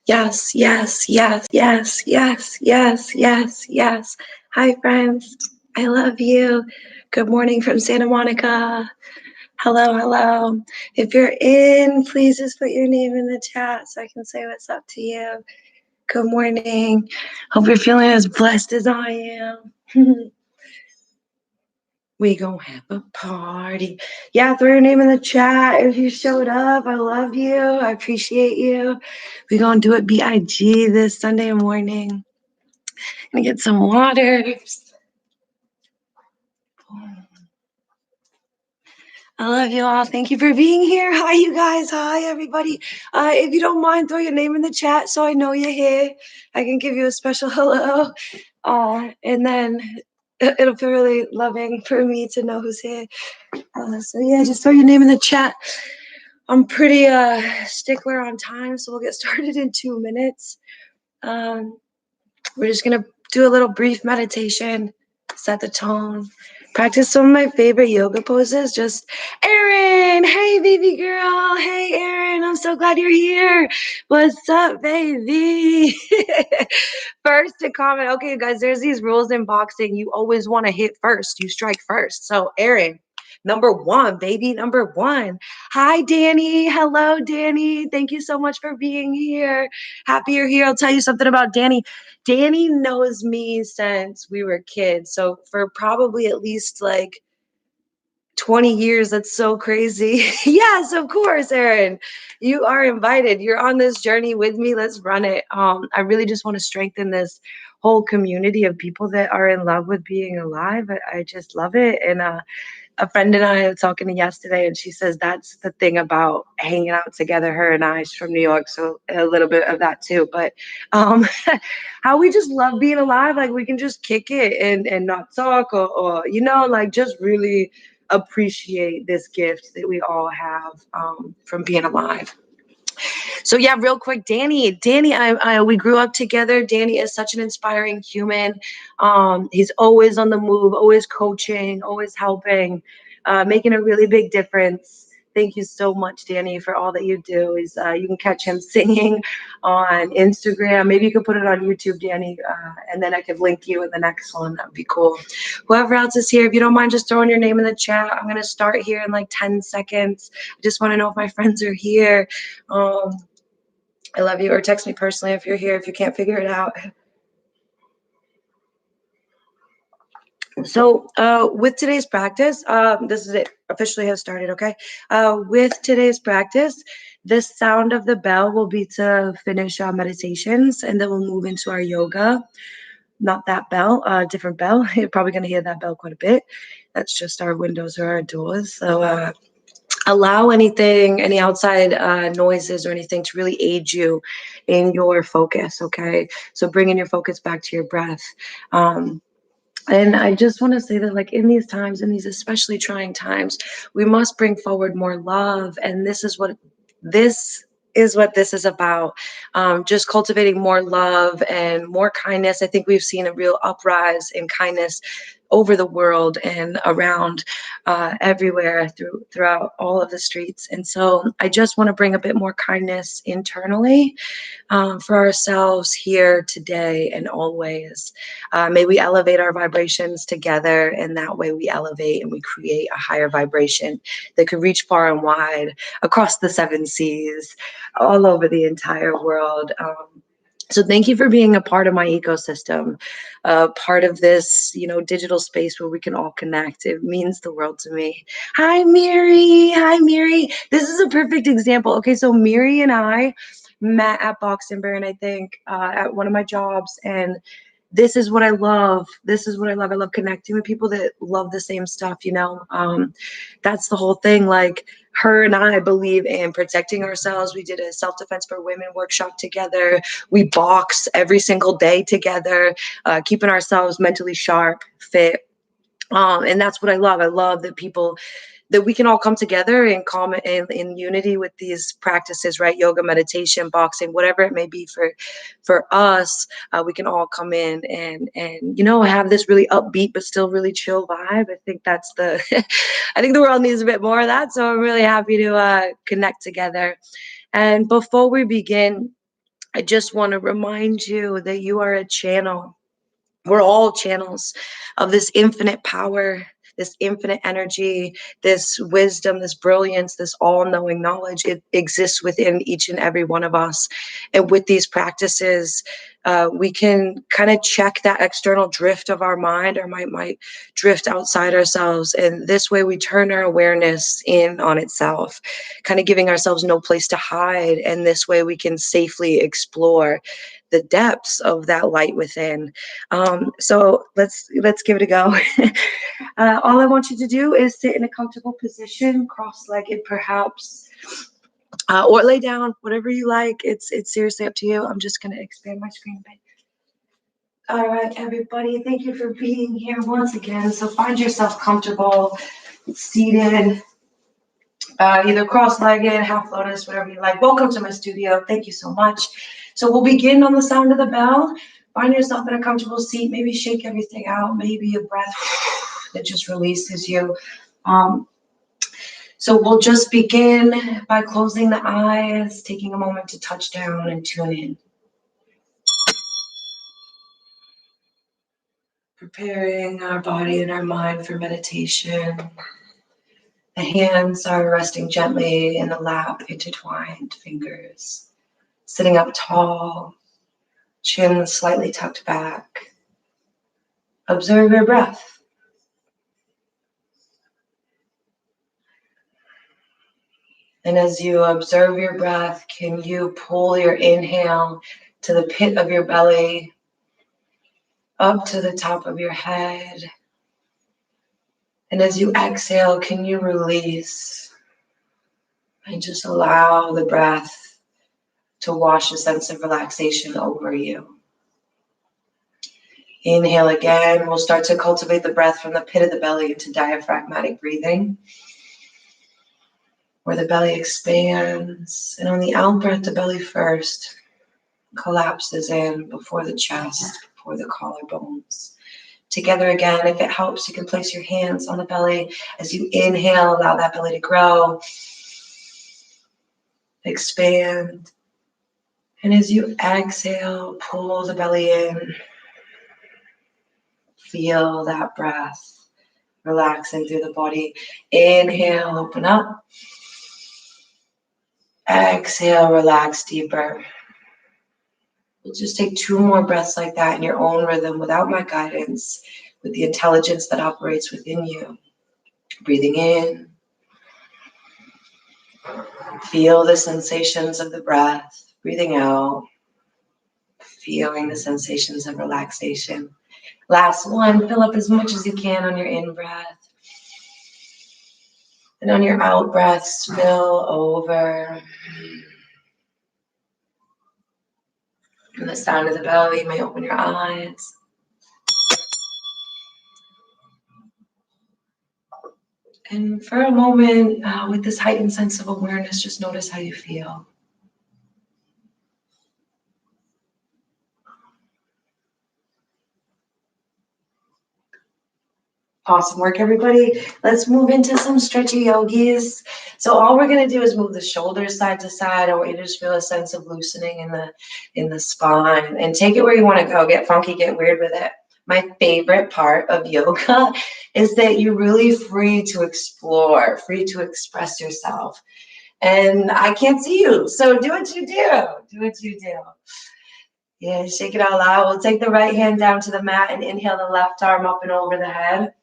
Yes, yes, yes, yes, yes, yes, yes, yes. Hi, friends. I love you. Good morning from Santa Monica. Hello, hello. If you're in, please just put your name in the chat so I can say what's up to you. Good morning. Hope you're feeling as blessed as I am. We gonna have a party. Yeah, throw your name in the chat if you showed up. I love you. I appreciate you. We gonna do it BIG this Sunday morning. Gonna get some water. I love you all. Thank you for being here. Hi, you guys. Hi, everybody. If you don't mind, throw your name in the chat so I know you're here. I can give you a special hello. And then it'll feel really loving for me to know who's here. So yeah, just throw your name in the chat. I'm pretty stickler on time, so we'll get started in 2 minutes. We're just gonna do a little brief meditation, set the tone, practice some of my favorite yoga poses. Just Erin, hey baby girl, hey Erin, I'm so glad you're here. What's up, baby? First to comment, okay, guys, there's these rules in boxing. You always want to hit first, you strike first. So, Erin, number one, baby, number one. Hi, Danny. Hello, Danny. Thank you so much for being here. Happy you're here. I'll tell you something about Danny. Danny knows me since we were kids. So for probably at least like 20 years. That's so crazy. Yes, of course, Erin. You are invited. You're on this journey with me. Let's run it. I really just want to strengthen this whole community of people that are in love with being alive. I just love it. And a friend and I were talking yesterday, and she says that's the thing about hanging out together. Her and I, she's from New York, so a little bit of that too. But how we just love being alive. Like we can just kick it and not talk or like just really appreciate this gift that we all have from being alive. So yeah, real quick, Danny, we grew up together. Danny is such an inspiring human. He's always on the move, always coaching, always helping, making a really big difference. Thank you so much, Danny, for all that you do. You can catch him singing on Instagram. Maybe you could put it on YouTube, Danny, and then I could link you in the next one. That'd be cool. Whoever else is here, if you don't mind just throwing your name in the chat, I'm gonna start here in like 10 seconds. I just want to know if my friends are here. Um, I love you, or text me personally if you're here, if you can't figure it out. So with today's practice, this is it, officially has started, okay? With today's practice, the sound of the bell will be to finish our meditations, and then we'll move into our yoga. Not that bell, different bell. You're probably gonna hear that bell quite a bit. That's just our windows or our doors. So allow any outside noises or anything to really aid you in your focus, okay? So bringing your focus back to your breath. And I just want to say that, like, in these times, in these especially trying times, we must bring forward more love. And this is about, just cultivating more love and more kindness. I think we've seen a real uprise in kindness over the world and around everywhere throughout all of the streets. And so I just want to bring a bit more kindness internally, for ourselves here today and always. May we elevate our vibrations together, and that way we elevate and we create a higher vibration that could reach far and wide across the seven seas, all over the entire world. So thank you for being a part of my ecosystem, part of this, digital space where we can all connect. It means the world to me. Hi, Miri. Hi, Miri. This is a perfect example. Okay, so Miri and I met at Boxing Burn, I think, at one of my jobs, and this is what I love. This is what I love. I love connecting with people that love the same stuff, That's the whole thing. Like, her and I believe in protecting ourselves. We did a self-defense for women workshop together. We box every single day together, keeping ourselves mentally sharp, fit. And that's what I love. I love that we can all come together in common in unity with these practices, right? Yoga, meditation, boxing, whatever it may be for us. We can all come in and have this really upbeat but still really chill vibe. I think that's I think the world needs a bit more of that. So I'm really happy to connect together. And before we begin, I just want to remind you that you are a channel. We're all channels of this infinite power, this infinite energy, this wisdom, this brilliance, this all-knowing knowledge. It exists within each and every one of us. And with these practices, we can kind of check that external drift of our mind. Our mind might drift outside ourselves. And this way we turn our awareness in on itself, kind of giving ourselves no place to hide. And this way we can safely explore the depths of that light within. So let's give it a go. All I want you to do is sit in a comfortable position, cross-legged perhaps, or lay down, whatever you like. It's seriously up to you. I'm just going to expand my screen a bit. All right, everybody, thank you for being here once again. So find yourself comfortable, seated, either cross-legged, half lotus, whatever you like. Welcome to my studio. Thank you so much. So we'll begin on the sound of the bell. Find yourself in a comfortable seat. Maybe shake everything out. Maybe a breath that just releases you. So we'll just begin by closing the eyes, taking a moment to touch down and tune in. Preparing our body and our mind for meditation. The hands are resting gently in the lap, intertwined fingers. Sitting up tall, chin slightly tucked back. Observe your breath. And as you observe your breath, can you pull your inhale to the pit of your belly, up to the top of your head? And as you exhale, can you release and just allow the breath to wash a sense of relaxation over you? Inhale again. We'll start to cultivate the breath from the pit of the belly into diaphragmatic breathing, where the belly expands. And on the out breath, the belly first collapses in before the chest, before the collarbones. Together again, if it helps, you can place your hands on the belly. As you inhale, allow that belly to grow, expand. And as you exhale, pull the belly in. Feel that breath relaxing through the body. Inhale, open up. Exhale, relax deeper. We'll just take 2 more breaths like that in your own rhythm, without my guidance, with the intelligence that operates within you. Breathing in. Feel the sensations of the breath. Breathing out. Feeling the sensations of relaxation. Last one, fill up as much as you can on your in-breath. And on your out-breath, spill over. And the sound of the belly, you may open your eyes. And for a moment, with this heightened sense of awareness, just notice how you feel. Awesome work, everybody. Let's move into some stretchy yogis. So all we're going to do is move the shoulders side to side. I want you to just feel a sense of loosening in the spine. And take it where you want to go. Get funky, get weird with it. My favorite part of yoga is that you're really free to explore, free to express yourself. And I can't see you, so do what you do. Do what you do. Yeah, shake it all out. We'll take the right hand down to the mat and inhale the left arm up and over the head,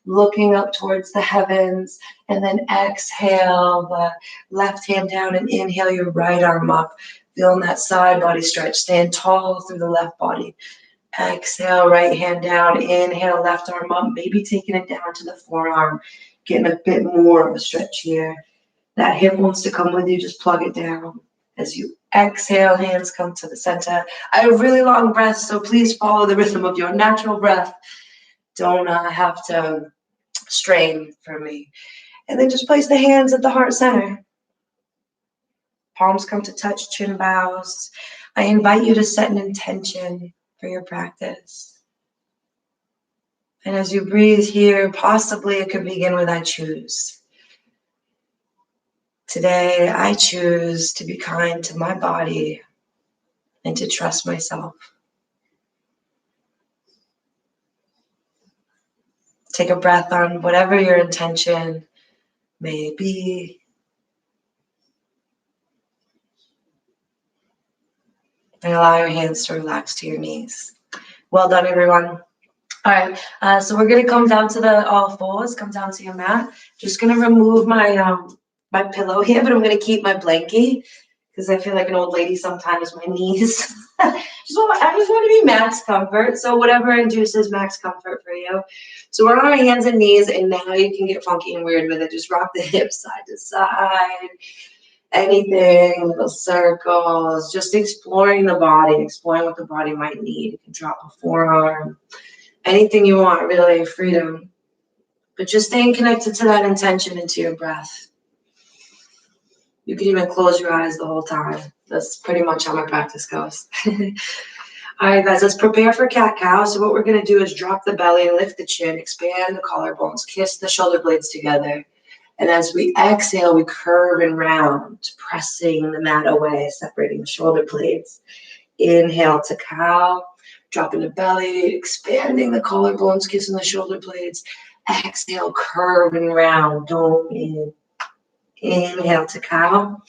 looking up towards the heavens, and then exhale the left hand down and inhale your right arm up, feeling that side body stretch. Stand tall through the left body. Exhale, right hand down, inhale, left arm up, maybe taking it down to the forearm, getting a bit more of a stretch here. That hip wants to come with you, just plug it down. As you exhale, hands come to the center. I have really long breaths, so please follow the rhythm of your natural breath. Don't have to strain for me. And then just place the hands at the heart center. Palms come to touch, chin bows. I invite you to set an intention for your practice. And as you breathe here, possibly it could begin with I choose. Today, I choose to be kind to my body and to trust myself. Take a breath on whatever your intention may be. And allow your hands to relax to your knees. Well done, everyone. All right, so we're gonna come down to the all fours, come down to your mat. Just gonna remove my my pillow here, but I'm gonna keep my blankie because I feel like an old lady sometimes, my knees. I just want to be max comfort. So whatever induces max comfort for you. So we're on our hands and knees, and now you can get funky and weird with it. Just rock the hips side to side. Anything, little circles, just exploring the body, exploring what the body might need. You can drop a forearm, anything you want, really, freedom. But just staying connected to that intention and to your breath. You can even close your eyes the whole time. That's pretty much how my practice goes. All right, guys, let's prepare for cat-cow. So what we're gonna do is drop the belly, lift the chin, expand the collarbones, kiss the shoulder blades together. And as we exhale, we curve and round, pressing the mat away, separating the shoulder blades. Inhale to cow, dropping the belly, expanding the collarbones, kissing the shoulder blades. Exhale, curve and round, dome in. Inhale to cow.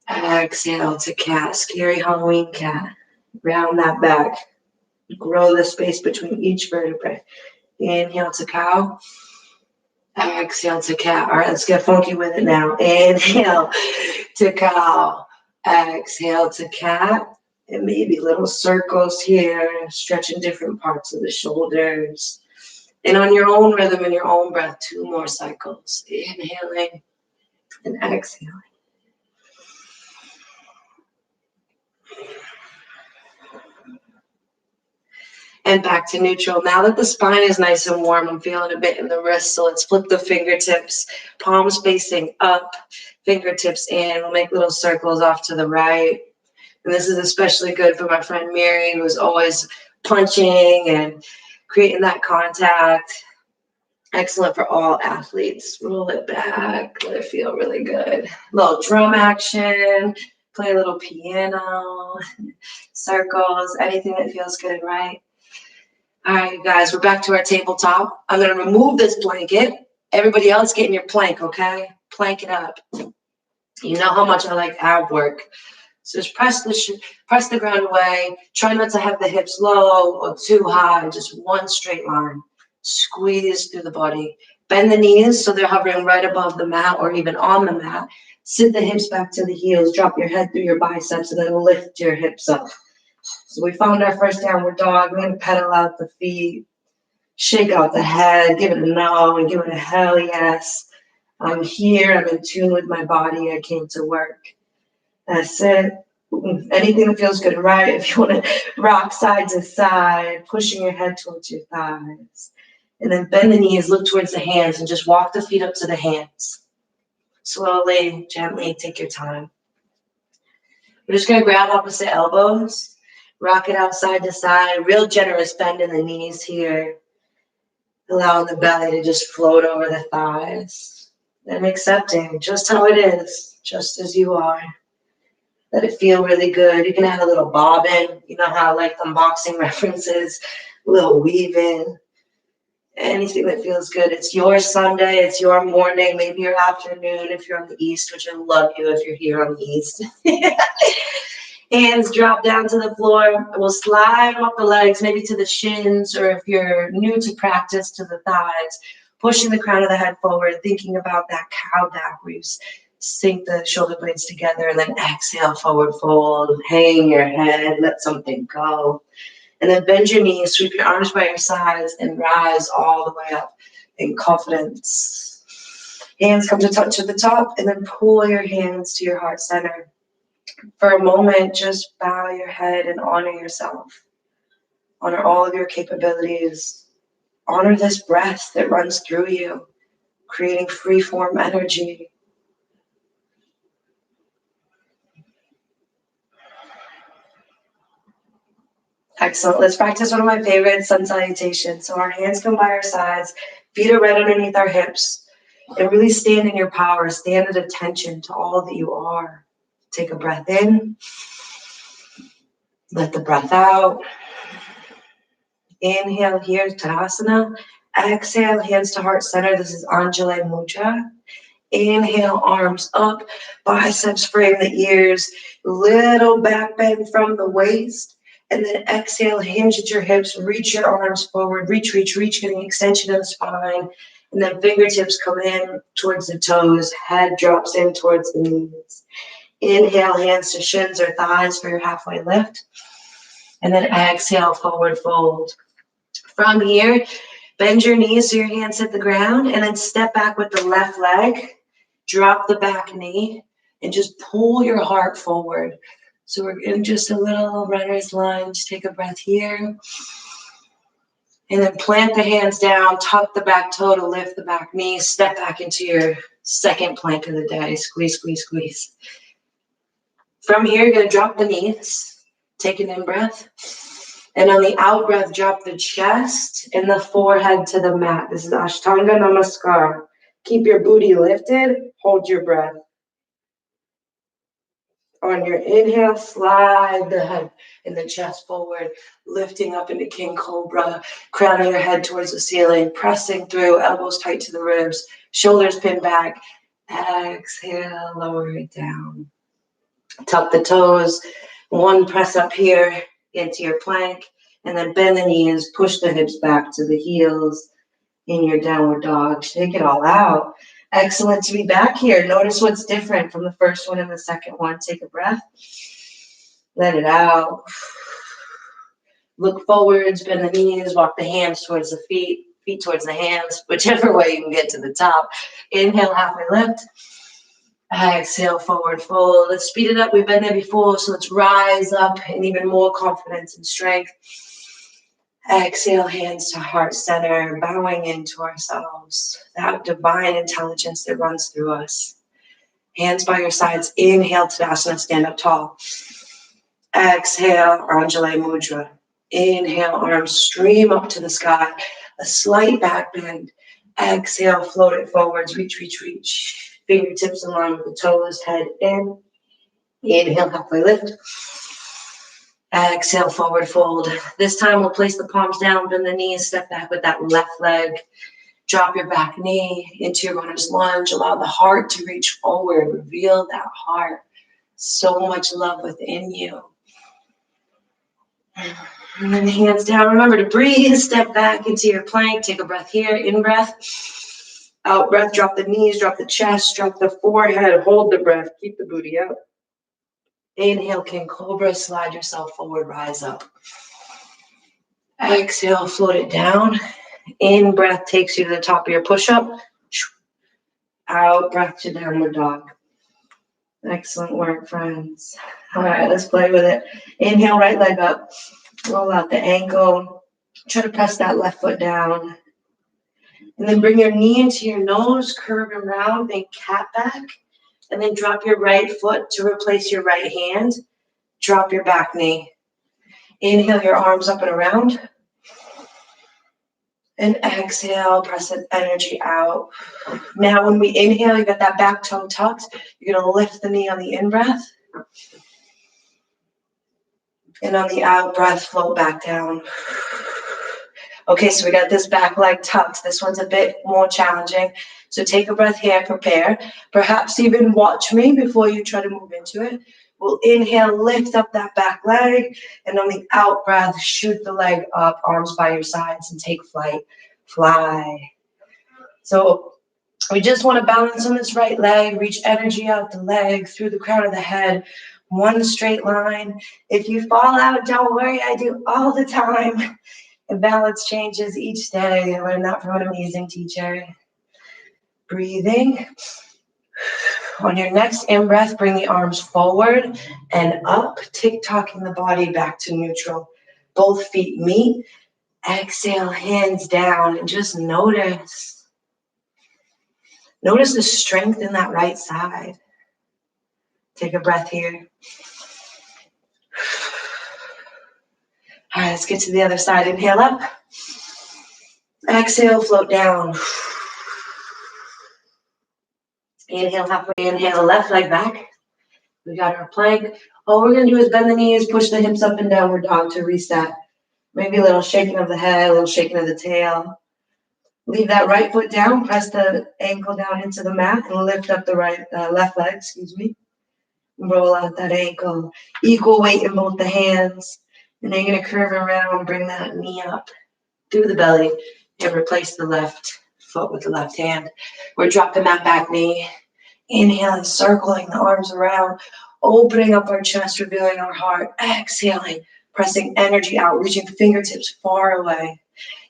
Exhale to cat, scary Halloween cat. Round that back. Grow the space between each vertebrae. Inhale to cow. Exhale to cat. All right, let's get funky with it now. Inhale to cow. Exhale to cat. And maybe little circles here, stretching different parts of the shoulders. And on your own rhythm and your own breath, 2 more cycles. Inhaling and exhaling. And back to neutral. Now that the spine is nice and warm, I'm feeling a bit in the wrist, so let's flip the fingertips, palms facing up, fingertips in. We'll make little circles off to the right. And this is especially good for my friend Mary, who's always punching and creating that contact. Excellent for all athletes. Roll it back, let it feel really good. Little drum action, play a little piano, circles, anything that feels good and right. All right, you guys, we're back to our tabletop. I'm going to remove this blanket. Everybody else get in your plank, okay? Plank it up. You know how much I like ab work. So just press the ground away. Try not to have the hips low or too high. Just one straight line. Squeeze through the body. Bend the knees so they're hovering right above the mat or even on the mat. Sit the hips back to the heels. Drop your head through your biceps and then lift your hips up. So we found our first downward dog. We're going to pedal out the feet. Shake out the head. Give it a no and give it a hell yes. I'm here. I'm in tune with my body. I came to work. That's it. Anything that feels good and right. If you want to rock side to side, pushing your head towards your thighs. And then bend the knees, look towards the hands, and just walk the feet up to the hands. Slowly, gently, take your time. We're just going to grab opposite elbows, rock it out side to side, real generous bend in the knees here. Allowing the belly to just float over the thighs. And accepting just how it is, just as you are. Let it feel really good. You can add a little bobbin. You know how I like them boxing references. A little weaving. Anything that feels good. It's your Sunday. It's your morning. Maybe your afternoon if you're on the East, which I love you if you're here on the East. Hands drop down to the floor. We'll slide up the legs, maybe to the shins, or if you're new to practice, to the thighs. Pushing the crown of the head forward, thinking about that cow back where you sink the shoulder blades together and then exhale, forward fold, hang your head, let something go. And then bend your knees, sweep your arms by your sides and rise all the way up in confidence. Hands come to touch at the top and then pull your hands to your heart center. For a moment, just bow your head and honor yourself. Honor all of your capabilities. Honor this breath that runs through you, creating free-form energy. Excellent. Let's practice one of my favorite sun salutations. So our hands come by our sides, feet are right underneath our hips. And really stand in your power. Stand at attention to all that you are. Take a breath in. Let the breath out. Inhale here, Tadasana. Exhale, hands to heart center. This is Anjali Mudra. Inhale, arms up, biceps frame the ears, little back bend from the waist. And then exhale, hinge at your hips, reach your arms forward, reach, getting extension of the spine. And then fingertips come in towards the toes, head drops in towards the knees. Inhale, hands to shins or thighs for your halfway lift. And then exhale, forward fold. From here, bend your knees so your hands hit the ground, and then step back with the left leg. Drop the back knee and just pull your heart forward. So we're in just a little runner's lunge. Take a breath here. And then plant the hands down, tuck the back toe to lift the back knee, step back into your second plank of the day. Squeeze, squeeze, squeeze. From here, you're going to drop the knees. Take an in-breath. And on the out-breath, drop the chest and the forehead to the mat. This is Ashtanga Namaskar. Keep your booty lifted. Hold your breath. On your inhale, slide the head and the chest forward, lifting up into King Cobra, crowning your head towards the ceiling, pressing through, elbows tight to the ribs, shoulders pinned back. Exhale, lower it down. Tuck the toes. One press up here into your plank, and then bend the knees, push the hips back to the heels in your downward dog. Shake it all out. Excellent to be back here. Notice what's different from the first one and the second one. Take a breath. Let it out. Look forwards, bend the knees, walk the hands towards the feet, feet towards the hands, whichever way you can get to the top. Inhale, halfway lift. Exhale, forward fold. Let's speed it up. We've been there before, so let's rise up in even more confidence and strength. Exhale, hands to heart center, bowing into ourselves, that divine intelligence that runs through us. Hands by your sides. Inhale, Tadasana, stand up tall. Exhale, Anjali Mudra. Inhale, arms stream up to the sky, a slight back bend. Exhale, float it forwards, reach, reach, reach. Fingertips in line with the toes, head in. Inhale, halfway lift. Exhale, forward fold. This time we'll place the palms down, bend the knees, step back with that left leg. Drop your back knee into your runner's lunge. Allow the heart to reach forward. Reveal that heart. So much love within you. And then hands down. Remember to breathe. Step back into your plank. Take a breath here. In breath. Out breath. Drop the knees. Drop the chest. Drop the forehead. Hold the breath. Keep the booty out. Inhale, King Cobra. Slide yourself forward. Rise up. Exhale. Float it down. In breath takes you to the top of your push-up. Out breath to downward dog. Excellent work, friends. All right, let's play with it. Inhale, right leg up. Roll out the ankle. Try to press that left foot down. And then bring your knee into your nose, curve and round, then cat back. And then drop your right foot to replace your right hand. Drop your back knee. Inhale, your arms up and around. And exhale, press that energy out. Now when we inhale, you got that back toe tucked. You're going to lift the knee on the in-breath. And on the out-breath, float back down. Okay, so we got this back leg tucked. This one's a bit more challenging. So take a breath here, prepare. Perhaps even watch me before you try to move into it. We'll inhale, lift up that back leg, and on the out breath, shoot the leg up, arms by your sides, and take flight. Fly. So we just want to balance on this right leg, reach energy out the leg, through the crown of the head, one straight line. If you fall out, don't worry, I do all the time. And balance changes each day. I learned that from an amazing teacher. Breathing. On your next in-breath, bring the arms forward and up, tick-tocking the body back to neutral. Both feet meet. Exhale, hands down, and just notice. Notice the strength in that right side. Take a breath here. All right, let's get to the other side. Inhale up. Exhale, float down. Inhale halfway, inhale left leg back. We got our plank. All we're gonna do is bend the knees, push the hips up and downward dog to reset. Maybe a little shaking of the head, a little shaking of the tail. Leave that right foot down, press the ankle down into the mat and lift up the left leg, Roll out that ankle. Equal weight in both the hands. And then you're gonna curve around, bring that knee up through the belly and replace the left foot with the left hand. We're dropping that back knee. Inhaling, circling the arms around, opening up our chest, revealing our heart. Exhaling, pressing energy out, reaching fingertips far away.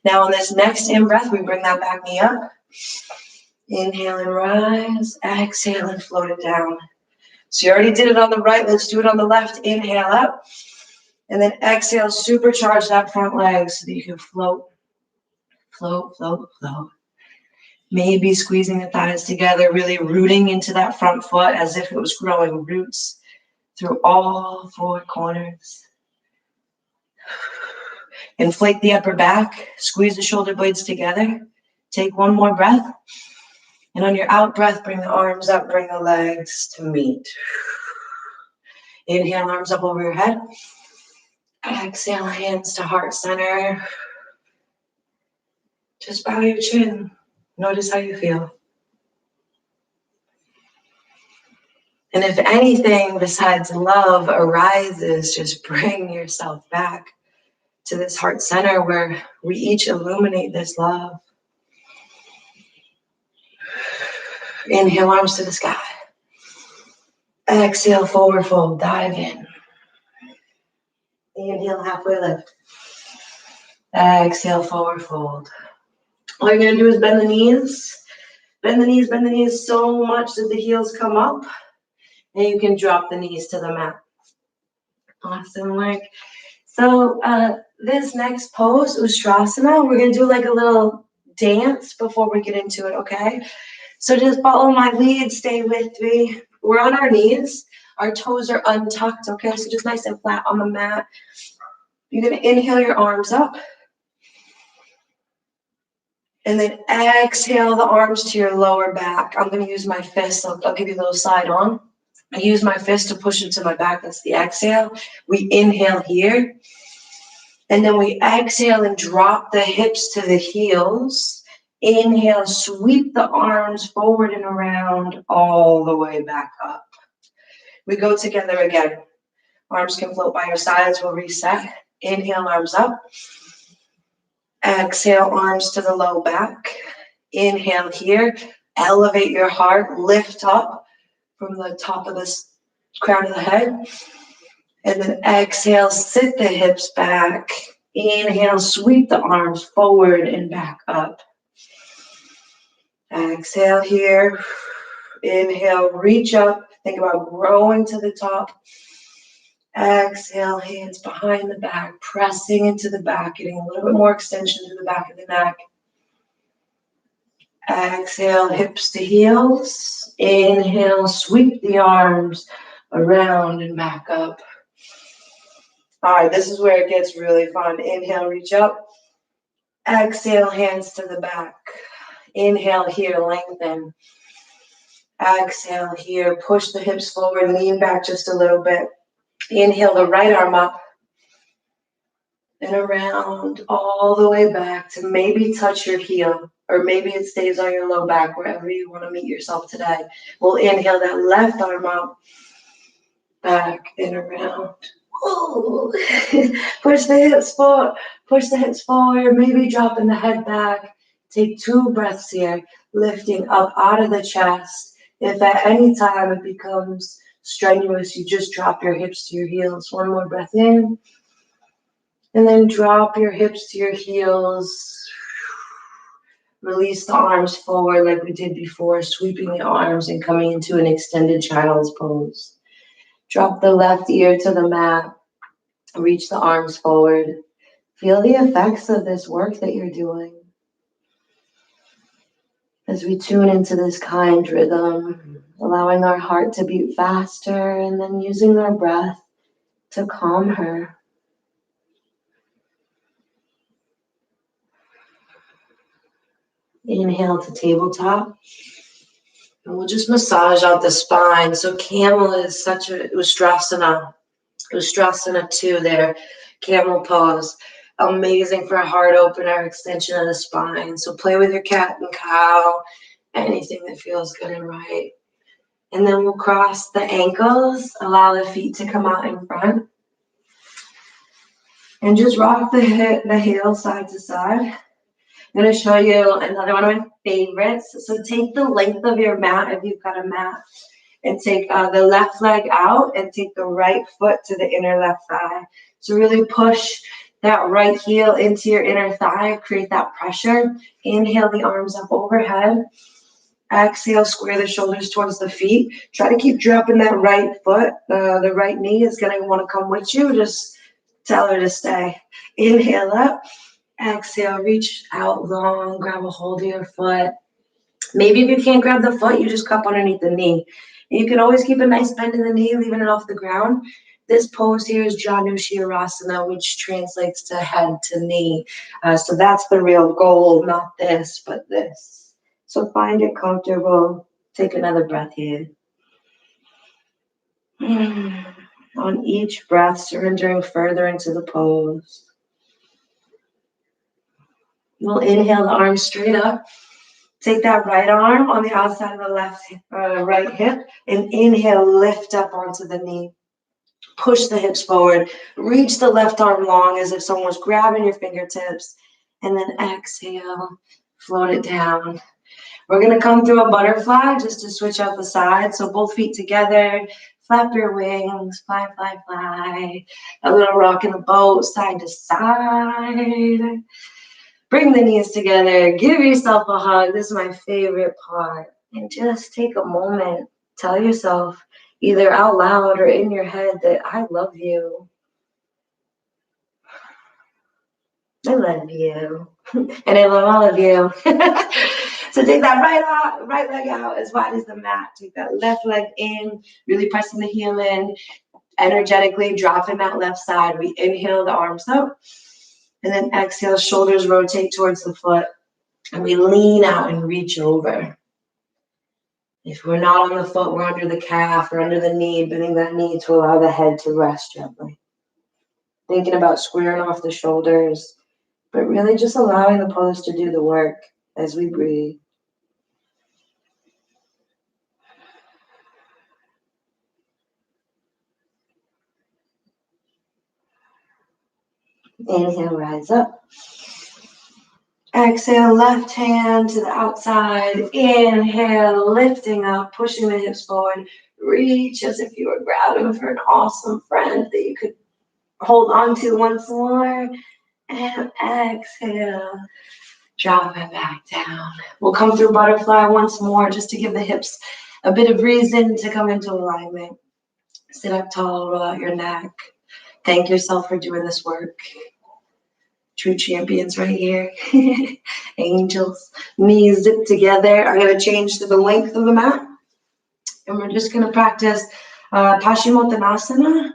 Now on this next in-breath, we bring that back knee up. Inhale and rise. Exhale and float it down. So you already did it on the right. Let's do it on the left. Inhale up. And then exhale, supercharge that front leg so that you can float, float, float, float. Maybe squeezing the thighs together, really rooting into that front foot as if it was growing roots through all four corners. Inflate the upper back, squeeze the shoulder blades together. Take one more breath. And on your out breath, bring the arms up, bring the legs to meet. Inhale, arms up over your head. Exhale, hands to heart center. Just bow your chin. Notice how you feel. And if anything besides love arises, just bring yourself back to this heart center where we each illuminate this love. Inhale, arms to the sky. Exhale, forward fold, dive in. Inhale, halfway lift. Exhale, forward fold. All you're gonna do is bend the knees. Bend the knees so much that the heels come up. And you can drop the knees to the mat. Awesome work. So this next pose, Ustrasana, we're gonna do like a little dance before we get into it, okay? So just follow my lead, stay with me. We're on our knees, our toes are untucked, okay? So just nice and flat on the mat. You're gonna inhale your arms up. And then exhale the arms to your lower back. I'm gonna use my fist, I'll give you a little side on. I use my fist to push into my back, that's the exhale. We inhale here. And then we exhale and drop the hips to the heels. Inhale, sweep the arms forward and around all the way back up. We go together again. Arms can float by your sides, we'll reset. Inhale, arms up. Exhale, arms to the low back. Inhale here, elevate your heart, lift up from the top of the crown of the head. And then exhale, sit the hips back. Inhale, sweep the arms forward and back up. Exhale here. Inhale, reach up. Think about growing to the top. Exhale, hands behind the back, pressing into the back, getting a little bit more extension to the back of the neck. Exhale, hips to heels. Inhale, sweep the arms around and back up. All right, this is where it gets really fun. Inhale, reach up. Exhale, hands to the back. Inhale here, lengthen. Exhale here, push the hips forward, lean back just a little bit. Inhale the right arm up and around all the way back to maybe touch your heel, or maybe it stays on your low back, wherever you want to meet yourself today. We'll inhale that left arm up, back and around. Push the hips forward, maybe dropping the head back. Take 2 breaths here, lifting up out of the chest. If at any time it becomes strenuous, you just drop your hips to your heels. 1 more breath in. And then drop your hips to your heels. Release the arms forward like we did before, sweeping the arms and coming into an extended child's pose. Drop the left ear to the mat. Reach the arms forward. Feel the effects of this work that you're doing. As we tune into this kind rhythm, allowing our heart to beat faster and then using our breath to calm her. Inhale to tabletop. And we'll just massage out the spine. So camel is such a Ustrasana. Ustrasana 2 there, camel pose. Amazing for a heart opener, extension of the spine. So play with your cat and cow, anything that feels good and right. And then we'll cross the ankles, allow the feet to come out in front. And just rock the heels side to side. I'm going to show you another one of my favorites. So take the length of your mat, if you've got a mat, and take the left leg out and take the right foot to the inner left thigh. So really push that right heel into your inner thigh, create that pressure. Inhale the arms up overhead. Exhale, square the shoulders towards the feet. Try to keep dropping that right foot. The right knee is going to want to come with you. Just tell her to stay. Inhale up. Exhale, reach out long, grab a hold of your foot. Maybe if you can't grab the foot, you just cup underneath the knee. You can always keep a nice bend in the knee, leaving it off the ground. This pose here is Janu Shirasana, which translates to head to knee. So that's the real goal, not this, but this. So find it comfortable. Take another breath here. On each breath, surrendering further into the pose. We'll inhale the arms straight up. Take that right arm on the outside of the right hip, and inhale, lift up onto the knee. Push the hips forward. Reach the left arm long as if someone was grabbing your fingertips. And then exhale, float it down. We're going to come through a butterfly just to switch out the sides. So both feet together. Flap your wings. Fly, fly, fly. A little rock in the boat, side to side. Bring the knees together. Give yourself a hug. This is my favorite part. And just take a moment. Tell yourself, either out loud or in your head, that I love you. I love you. And I love all of you. So take that right leg out as wide as the mat. Take that left leg in, really pressing the heel in. Energetically dropping that left side. We inhale the arms up. And then exhale, shoulders rotate towards the foot. And we lean out and reach over. If we're not on the foot, we're under the calf or under the knee, bending that knee to allow the head to rest gently. Thinking about squaring off the shoulders, but really just allowing the pose to do the work as we breathe. Inhale, rise up. Exhale, left hand to the outside. Inhale, lifting up, pushing the hips forward. Reach as if you were grabbing for an awesome friend that you could hold on to once more. And exhale, drop it back down. We'll come through butterfly once more just to give the hips a bit of reason to come into alignment. Sit up tall, roll out your neck. Thank yourself for doing this work. True champions right here. Angels. Knees zip together. I'm going to change to the length of the mat. And we're just going to practice Paschimottanasana,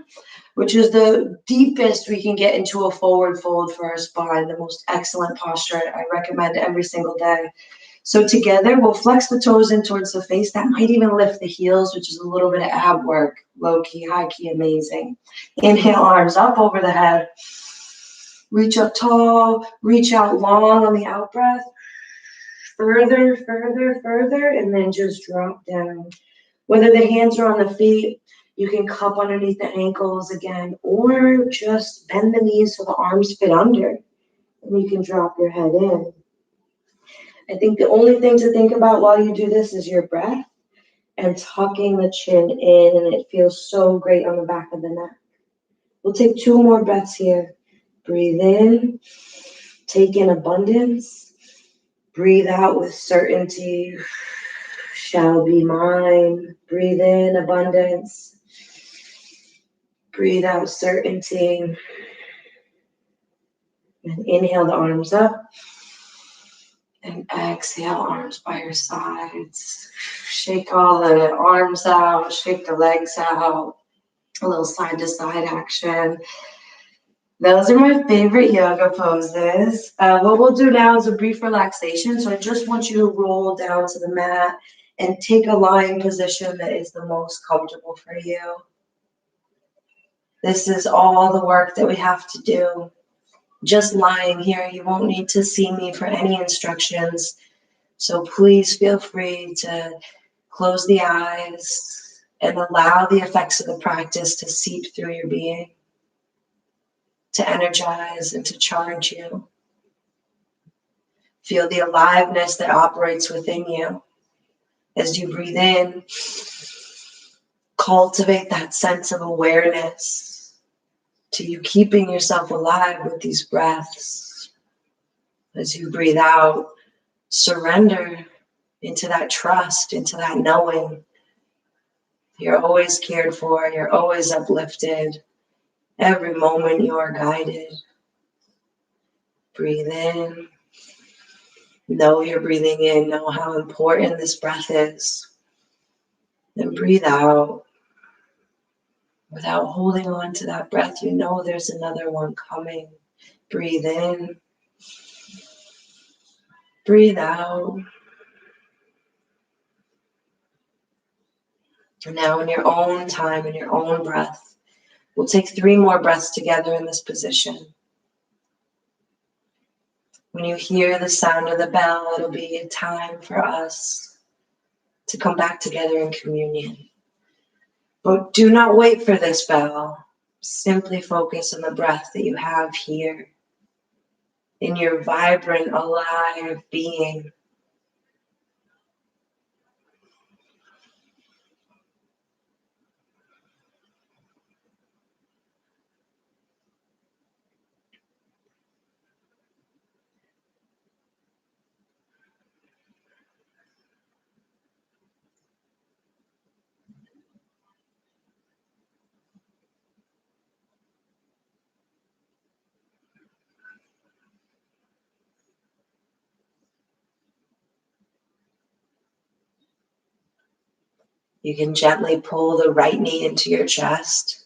which is the deepest we can get into a forward fold for our spine, the most excellent posture I recommend every single day. So together, we'll flex the toes in towards the face. That might even lift the heels, which is a little bit of ab work. Low key, high key, amazing. Inhale, arms up over the head. Reach up tall, reach out long on the out breath. Further, further, further, and then just drop down. Whether the hands are on the feet, you can cup underneath the ankles again, or just bend the knees so the arms fit under, and you can drop your head in. I think the only thing to think about while you do this is your breath and tucking the chin in, and it feels so great on the back of the neck. We'll take 2 more breaths here. Breathe in, take in abundance. Breathe out with certainty. Shall be mine. Breathe in abundance. Breathe out certainty. And inhale the arms up. And exhale, arms by your sides. Shake all the arms out. Shake the legs out. A little side to side action. Those are my favorite yoga poses. What we'll do now is a brief relaxation. So I just want you to roll down to the mat and take a lying position that is the most comfortable for you. This is all the work that we have to do. Just lying here, you won't need to see me for any instructions. So please feel free to close the eyes and allow the effects of the practice to seep through your being, to energize and to charge you. Feel the aliveness that operates within you. As you breathe in, cultivate that sense of awareness to you keeping yourself alive with these breaths. As you breathe out, surrender into that trust, into that knowing. You're always cared for, you're always uplifted. Every moment you are guided. Breathe in. Know you're breathing in. Know how important this breath is. Then breathe out. Without holding on to that breath, you know there's another one coming. Breathe in. Breathe out. And now in your own time, in your own breath, we'll take 3 more breaths together in this position. When you hear the sound of the bell, it'll be a time for us to come back together in communion. But do not wait for this bell. Simply focus on the breath that you have here, in your vibrant, alive being. You can gently pull the right knee into your chest.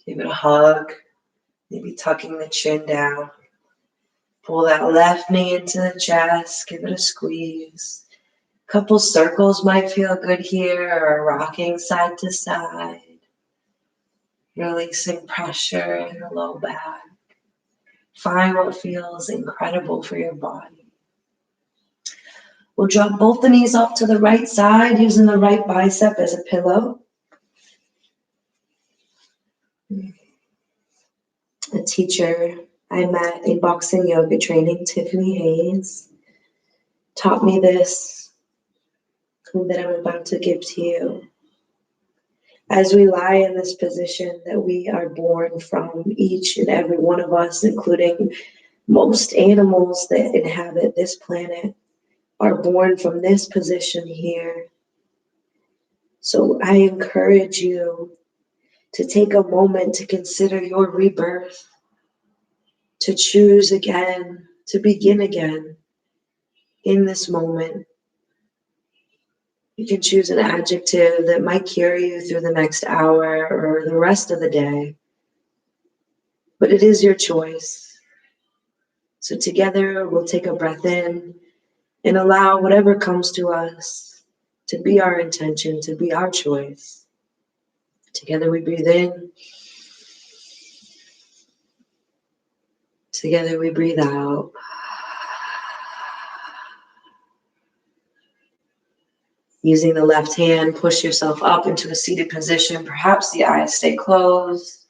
Give it a hug, maybe tucking the chin down. Pull that left knee into the chest, give it a squeeze. A couple circles might feel good here, or rocking side to side. Releasing pressure in the low back. Find what feels incredible for your body. We'll drop both the knees off to the right side, using the right bicep as a pillow. A teacher I met in boxing yoga training, Tiffany Hayes, taught me this that I'm about to give to you. As we lie in this position that we are born from, each and every one of us, including most animals that inhabit this planet, are born from this position here. So I encourage you to take a moment to consider your rebirth, to choose again, to begin again in this moment. You can choose an adjective that might carry you through the next hour or the rest of the day, but it is your choice. So together we'll take a breath in and allow whatever comes to us to be our intention, to be our choice. Together we breathe in. Together we breathe out. Using the left hand, push yourself up into a seated position. Perhaps the eyes stay closed.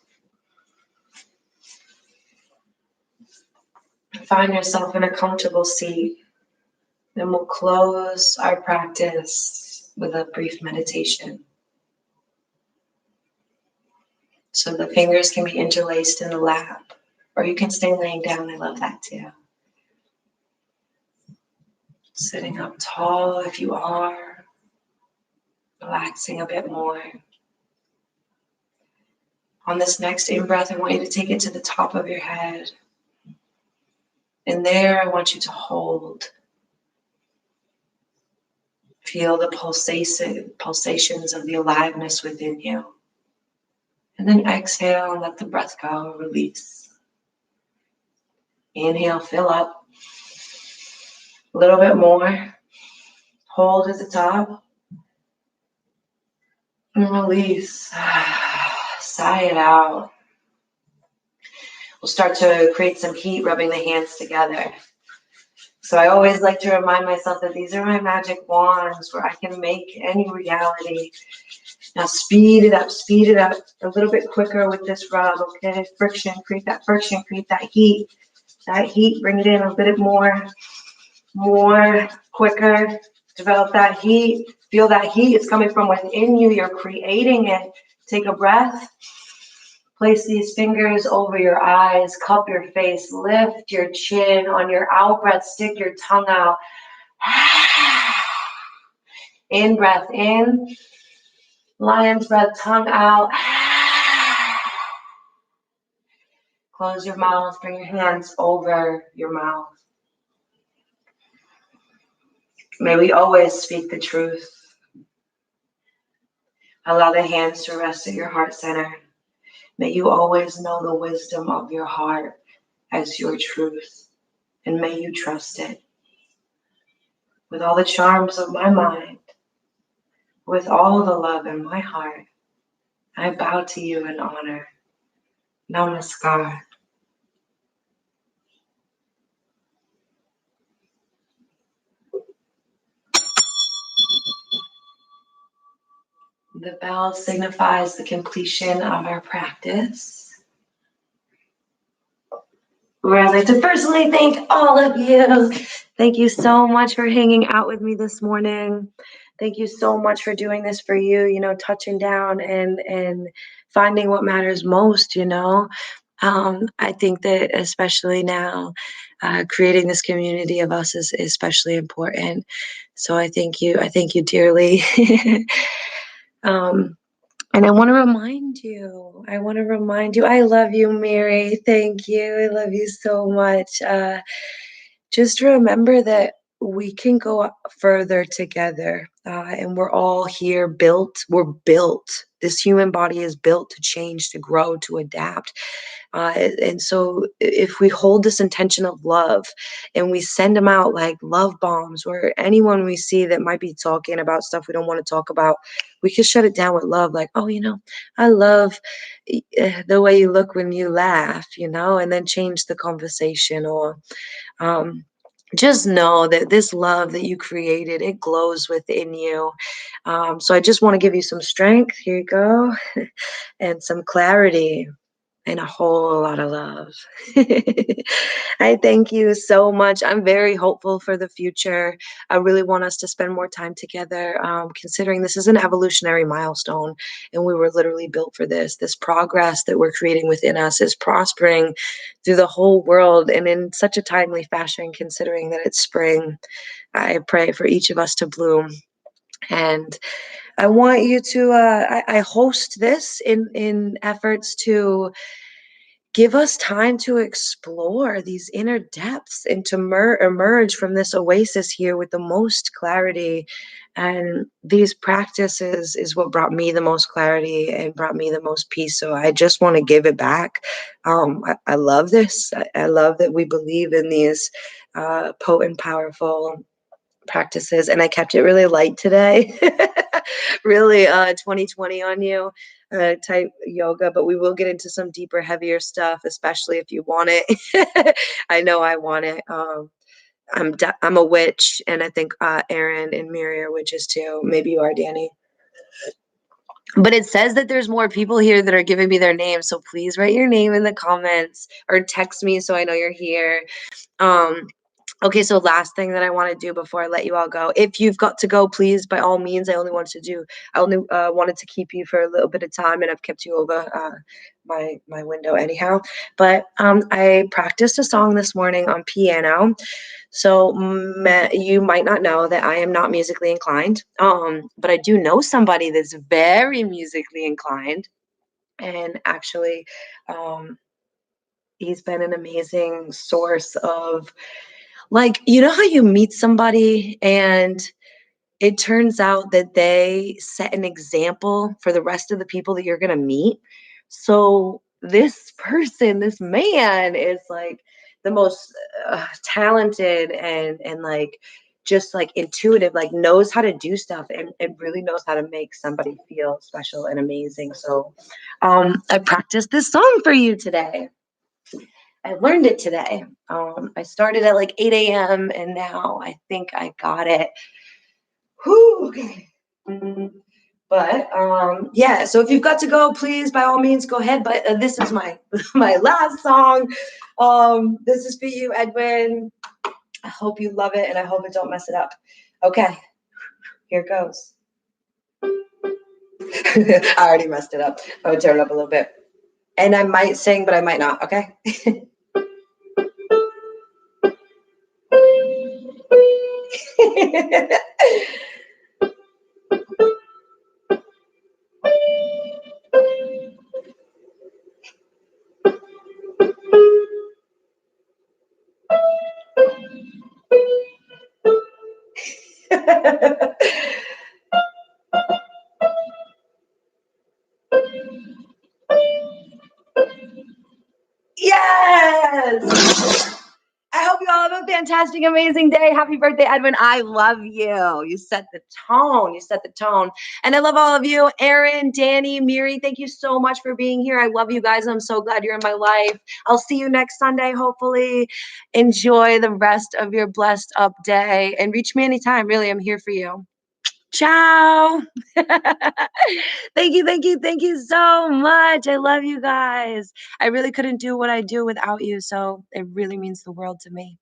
Find yourself in a comfortable seat. Then we'll close our practice with a brief meditation. So the fingers can be interlaced in the lap, or you can stay laying down. I love that too. Sitting up tall if you are, relaxing a bit more. On this next in-breath, I want you to take it to the top of your head. And there, I want you to hold. Feel the pulsations of the aliveness within you. And then exhale and let the breath go, release. Inhale, fill up. A little bit more. Hold at the top. And release. Sigh it out. We'll start to create some heat rubbing the hands together. So I always like to remind myself that these are my magic wands where I can make any reality. Now speed it up a little bit quicker with this rub, okay? Friction, create that heat. That heat, bring it in a bit more, quicker. Develop that heat. Feel that heat. It's coming from within you. You're creating it. Take a breath. Place these fingers over your eyes. Cup your face. Lift your chin. On your out breath, stick your tongue out. In breath in. Lion's breath, tongue out. Close your mouth. Bring your hands over your mouth. May we always speak the truth. Allow the hands to rest at your heart center. May you always know the wisdom of your heart as your truth, and may you trust it. With all the charms of my mind, with all the love in my heart, I bow to you in honor. Namaskar. The bell signifies the completion of our practice. Where I'd like to personally thank all of you. Thank you so much for hanging out with me this morning. Thank you so much for doing this for you, touching down and finding what matters most, I think that especially now, creating this community of us is especially important. So I thank you. I thank you dearly. And I want to remind you, I love you, Mary. Thank you. I love you so much. Just remember that we can go further together. And we're all here we're built. This human body is built to change, to grow, to adapt. And so if we hold this intention of love and we send them out like love bombs, or anyone we see that might be talking about stuff we don't want to talk about, we can shut it down with love. Like, oh, I love the way you look when you laugh, and then change the conversation. Or just know that this love that you created, it glows within you. So I just want to give you some strength. Here you go. And some clarity. And a whole lot of love. I thank you so much. I'm very hopeful for the future. I really want us to spend more time together, considering this is an evolutionary milestone, and we were literally built for this. This progress that we're creating within us is prospering through the whole world, and in such a timely fashion, considering that it's spring. I pray for each of us to bloom. And I want you to, I host this in efforts to give us time to explore these inner depths and to emerge from this oasis here with the most clarity. And these practices is what brought me the most clarity and brought me the most peace. So I just want to give it back. I love this. I love that we believe in these potent, powerful practices, and I kept it really light today. Really 2020 on you type yoga, but we will get into some deeper, heavier stuff, especially if you want it. I know I want it. I'm a witch, and I think Erin and Miri are witches too. Maybe you are, Danny. But it says that there's more people here that are giving me their names, so please write your name in the comments or text me so I know you're here. Okay, so last thing that I want to do before I let you all go. If you've got to go, please, by all means. I only wanted to keep you for a little bit of time, and I've kept you over my window anyhow. But I practiced a song this morning on piano. So you might not know that I am not musically inclined, but I do know somebody that's very musically inclined, and actually, he's been an amazing source of, like, how you meet somebody and it turns out that they set an example for the rest of the people that you're going to meet. So this person, this man is like the most talented and like just like intuitive, like knows how to do stuff and really knows how to make somebody feel special and amazing. So I practiced this song for you today. I learned it today. I started at like 8 a.m. and now I think I got it. Whew, okay. But yeah, so if you've got to go, please by all means go ahead. But this is my my last song. This is for you, Edwin. I hope you love it and I hope it don't mess it up. Okay, here goes. I already messed it up. I'm gonna turn it up a little bit. And I might sing, but I might not, okay? Yes! I hope you all have a fantastic, amazing day. Happy birthday, Edwin. I love you. You set the tone. You set the tone. And I love all of you. Aaron, Danny, Miri, thank you so much for being here. I love you guys. I'm so glad you're in my life. I'll see you next Sunday, hopefully. Enjoy the rest of your blessed up day. And reach me anytime. Really, I'm here for you. Ciao. Thank you so much. I love you guys. I really couldn't do what I do without you, so it really means the world to me.